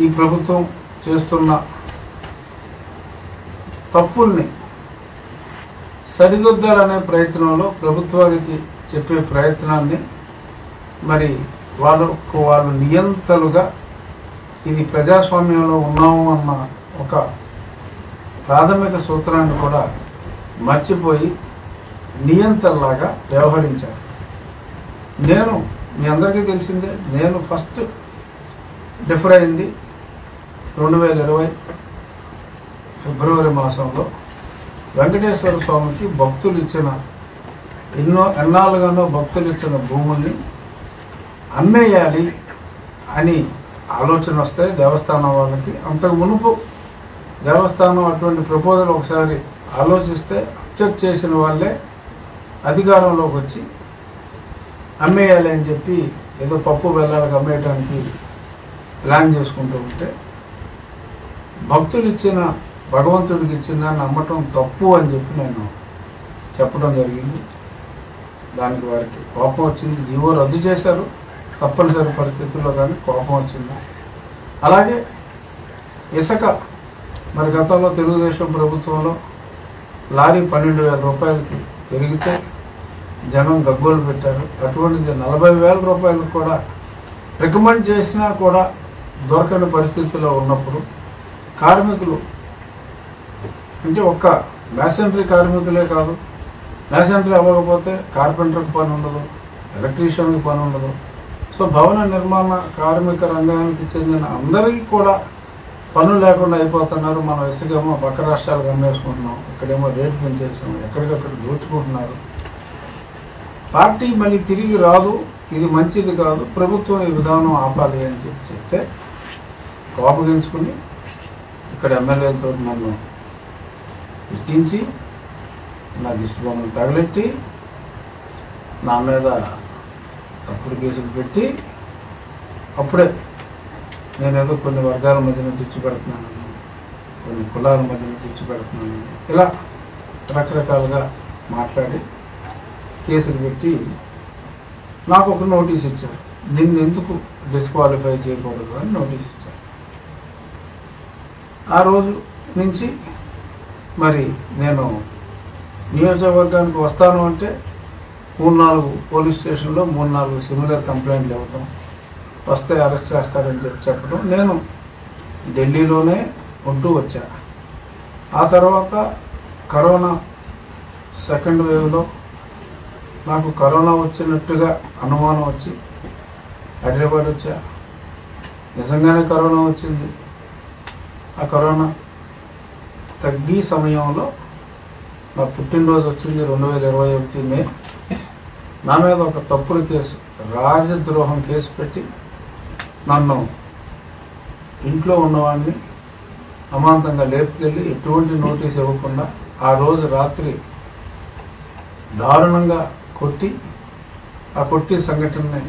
ఈ ప్రభుత్వం చేస్తున్న తప్పుల్ని సరిదిద్దాలనే ప్రయత్నంలో ప్రభుత్వానికి చెప్పే ప్రయత్నాన్ని మరి వాళ్ళు నియంతలుగా ఇది ప్రజాస్వామ్యంలో ఉన్నాము అన్న ఒక ప్రాథమిక సూత్రాన్ని కూడా మర్చిపోయి నియంతల్లాగా వ్యవహరించారు. మీ అందరికీ తెలిసిందే, నేను ఫస్ట్ డిఫర్ అయింది 2020 ఫిబ్రవరి మాసంలో వెంకటేశ్వర స్వామికి భక్తులు ఇచ్చిన ఎన్నాళ్ళుగానో భక్తులు ఇచ్చిన భూముల్ని అమ్మేయాలి అని ఆలోచన వస్తే దేవస్థానం వాళ్ళకి, అంతకు మునుపు దేవస్థానం అటువంటి ప్రపోజల్ ఒకసారి ఆలోచిస్తే అబ్జెక్ట్ చేసిన వాళ్ళే అధికారంలోకి వచ్చి అమ్మేయాలి అని చెప్పి ఏదో పప్పు బెల్లాలకు అమ్మేయడానికి ప్లాన్ చేసుకుంటూ ఉంటే భక్తులు ఇచ్చిన భగవంతుడికి ఇచ్చిందని నమ్మటం తప్పు అని చెప్పి నేను చెప్పడం జరిగింది. దానికి వారికి కోపం వచ్చింది. జీవో రద్దు చేశారు తప్పనిసరి పరిస్థితుల్లో, కానీ కోపం వచ్చింది. అలాగే ఇసుక మరి గతంలో తెలుగుదేశం ప్రభుత్వంలో లారీ 12,000 రూపాయలకి పెరిగితే జనం గగ్గోలు పెట్టారు. అటువంటిది 40,000 రూపాయలకు కూడా రికమెండ్ చేసినా కూడా దొరకని పరిస్థితుల్లో ఉన్నప్పుడు కార్మికులు అంటే ఒక్క మ్యాసెంటరీ కార్మికులే కాదు, మ్యాసెంటరీ అవ్వకపోతే కార్పెంటర్కి పని ఉండదు, ఎలక్ట్రీషియన్కి పని ఉండదు. సో భవన నిర్మాణ కార్మిక రంగానికి చెందిన అందరికీ కూడా పనులు లేకుండా అయిపోతున్నారు. మనం ఇసుకేమో పక్క రాష్ట్రాలకు అమ్మేసుకుంటున్నాం, ఇక్కడేమో రేటు పెంచేసాం, ఎక్కడికక్కడ దోచుకుంటున్నారు. పార్టీ మళ్ళీ తిరిగి రాదు, ఇది మంచిది కాదు, ప్రభుత్వం ఈ విధానం ఆపాలి అని చెప్తే కోపగించుకుని ఇక్కడ ఎమ్మెల్యేలతో నన్ను ఇట్టించి నా దిష్టి బొమ్మలు తగలెట్టి నా మీద తప్పుడు కేసులు పెట్టి అప్పుడే నేనేదో కొన్ని వర్గాల మధ్యన తెచ్చి పెడుతున్నాను, కొన్ని కులాల మధ్యన తెచ్చి పెడుతున్నాను, ఇలా రకరకాలుగా మాట్లాడి కేసులు పెట్టి నాకు ఒక నోటీస్ ఇచ్చారు. నిన్ను ఎందుకు డిస్క్వాలిఫై చేయకూడదు అని నోటీస్ ఇచ్చారు. ఆ రోజు నుంచి మరి నేను నియోజకవర్గానికి వస్తాను అంటే 3-4 పోలీస్ స్టేషన్లో 3-4 సిమిలర్ కంప్లైంట్లు ఇవ్వటం, వస్తే అరెస్ట్ చేస్తారని చెప్పడం. నేను ఢిల్లీలోనే ఉంటూ వచ్చా. ఆ తర్వాత కరోనా సెకండ్ వేవ్లో నాకు కరోనా వచ్చినట్టుగా అనుమానం వచ్చి హైదరాబాద్ వచ్చా. నిజంగానే కరోనా వచ్చింది. ఆ కరోనా తగ్గి సమయంలో నా పుట్టినరోజు వచ్చింది 2021 మే. నా మీద ఒక తప్పుడు కేసు, రాజద్రోహం కేసు పెట్టి నన్ను ఇంట్లో ఉన్నవాడిని అమాంతంగా లేపుకెళ్ళి ఎటువంటి నోటీస్ ఇవ్వకుండా ఆ రోజు రాత్రి దారుణంగా కొట్టి, ఆ కొట్టి సంఘటనని